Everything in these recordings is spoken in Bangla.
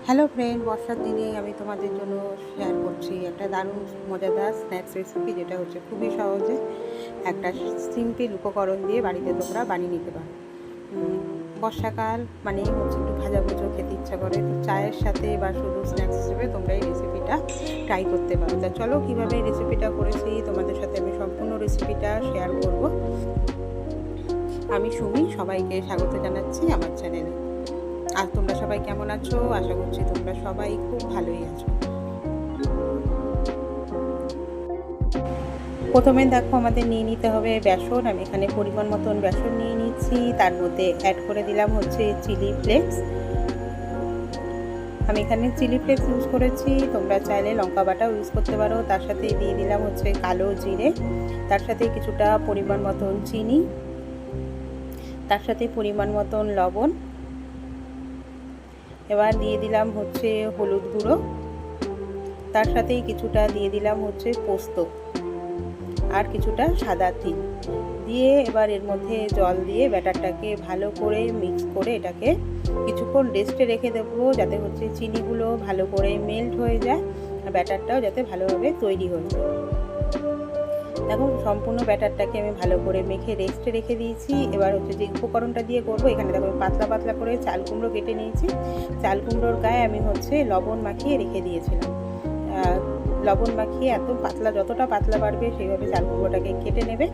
হ্যালো ফ্রেন্ড, বর্ষার দিনে আমি তোমাদের জন্য শেয়ার করছি একটা দারুণ মজাদার স্ন্যাক্স রেসিপি, যেটা হচ্ছে খুবই সহজে একটা সিম্পল উপকরণ দিয়ে বাড়িতে তোমরা বানিয়ে নিতে পারো। বর্ষাকাল মানে হচ্ছে একটু ভাজা ভুজো খেতে ইচ্ছা করে, তো চায়ের সাথে বা শুধু স্ন্যাক্স হিসেবে তোমরা এই রেসিপিটা ট্রাই করতে পারো। তা চলো কীভাবে এই রেসিপিটা করেছি তোমাদের সাথে আমি সম্পূর্ণ রেসিপিটা শেয়ার করব। আমি সুমি, সবাইকে স্বাগত জানাচ্ছি আমার চ্যানেলে। আর তোমরা সবাই কেমন আছো? আশা করছি তোমরা সবাই খুব ভালোই আছো। প্রথমে দেখো আমাদের নিয়ে নিতে হবে বেসন। আমি এখানে পরিমাণ মতন বেসন নিয়ে নিচ্ছি, তার মধ্যে অ্যাড করে দিলাম হচ্ছে চিলি ফ্লেক্স। আমি এখানে চিলি ফ্লেক্স ইউজ করেছি, তোমরা চাইলে লঙ্কা বাটাও ইউজ করতে পারো। তার সাথে দিয়ে দিলাম হচ্ছে কালো জিরে, তার সাথে কিছুটা পরিমাণ মতন চিনি, তার সাথে পরিমাণ মতন লবণ। এবার দিয়ে দিলাম হচ্ছে হলুদ গুঁড়ো, তার সাথেই কিছুটা দিয়ে দিলাম হচ্ছে পোস্ত আর কিছুটা সাদা তিল দিয়ে এবার এর মধ্যে জল দিয়ে ব্যাটারটাকে ভালো করে মিক্স করে এটাকে কিছুক্ষণ রেস্টে রেখে দেবো, যাতে হচ্ছে চিনিগুলো ভালো করে মেল্ট হয়ে যায় আর ব্যাটারটাও যাতে ভালোভাবে তৈরি হয়ে যায়। দেখো সম্পূর্ণ ব্যাটারটাকে আমি ভালো করে মেখে রেস্টে রেখে দিয়েছি। এবার হচ্ছে যে উপকরণটা দিয়ে করবো, এখানে দেখো পাতলা পাতলা করে চাল কুমড়ো কেটে নিয়েছি। চাল কুমড়োর গায়ে আমি হচ্ছে লবণ মাখিয়ে রেখে দিয়েছিলাম। লবণ মাখিয়ে এত পাতলা, যতটা পাতলা পারবে সেইভাবে চাল কুমড়োটাকে কেটে নেবে।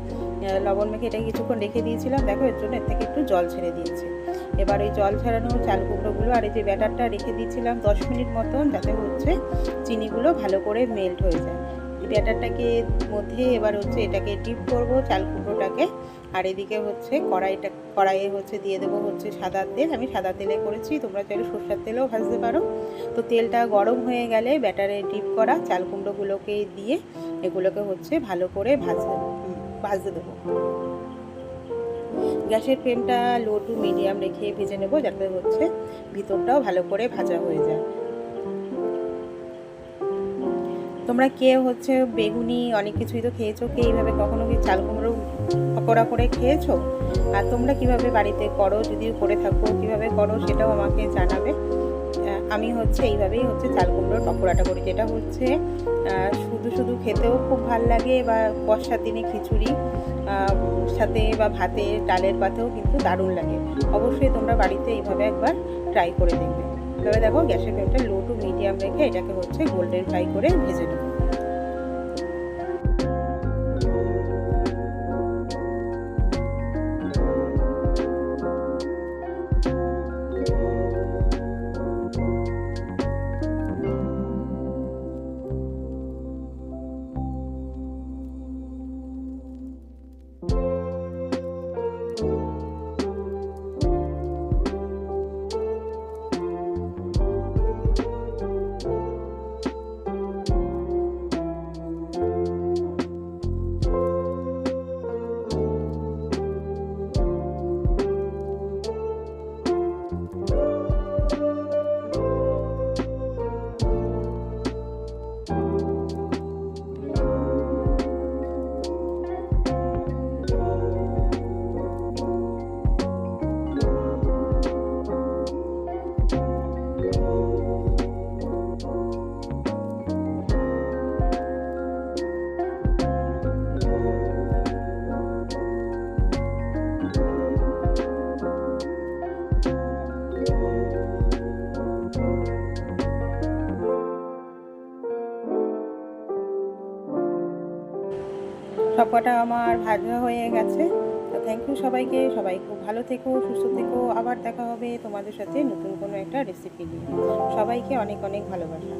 লবণ মাখিয়ে এটাকে কিছুক্ষণ রেখে দিয়েছিলাম, দেখো এর জন্য এর থেকে একটু জল ছেড়ে দিয়েছে। এবার ওই জল ছাড়ানো চাল কুমড়োগুলো আর এই যে ব্যাটারটা রেখে দিয়েছিলাম 10 মিনিট মতন, যাতে হচ্ছে চিনিগুলো ভালো করে মেল্ট হয়ে যায়। ব্যাটারটাকে মধ্যে এবার হচ্ছে এটাকে ডিপ করব চাল কুমড়োটাকে। আর এদিকে হচ্ছে কড়াইয়ে হচ্ছে দিয়ে দেবো হচ্ছে সাদা তেল। আমি সাদা তেলে করেছি, তোমরা চাইলে সরষের তেলেও ভাজতে পারো। তো তেলটা গরম হয়ে গেলে ব্যাটারে ডিপ করা চাল কুমড়োগুলোকে দিয়ে এগুলোকে হচ্ছে ভালো করে ভাজতে দেবো। গ্যাসের ফ্লেমটা লো টু মিডিয়াম রেখে ভেজে নেবো, যাতে হচ্ছে ভিতরটাও ভালো করে ভাজা হয়ে যায়। তোমরা কে হচ্ছে বেগুনি অনেক কিছুই তো খেয়েছো, কে এইভাবে কখনো কি চাল কুমড়ো পকোড়া করে খেয়েছো? আর তোমরা কিভাবে বাড়িতে করো, যদি করে থাকো কিভাবে করো সেটাও আমাকে জানাবে। আমি হচ্ছে এইভাবেই হচ্ছে চাল কুমড়োর পকোড়াটা করি, যেটা হচ্ছে শুধু শুধু খেতেও খুব ভালো লাগে, বা বর্ষার দিনে খিচুড়ি সাথে বা ভাতে ডালের পাতেও কিন্তু দারুণ লাগে। অবশ্যই তোমরা বাড়িতে এইভাবে একবার ট্রাই করে দেখবে। তবে দেখো গ্যাসের ফ্লেমটা লো টু মিডিয়াম রেখে এটাকে হচ্ছে গোল্ডেন ফ্রাই করে ভেজে নেব। সবকটা আমার ভাজা হয়ে গেছে। তো থ্যাংক ইউ সবাইকে, সবাই খুব ভালো থেকো, সুস্থ থেকো। আবার দেখা হবে তোমাদের সাথে নতুন কোনো একটা রেসিপি নিয়ে। সবাইকে অনেক অনেক ভালোবাসা।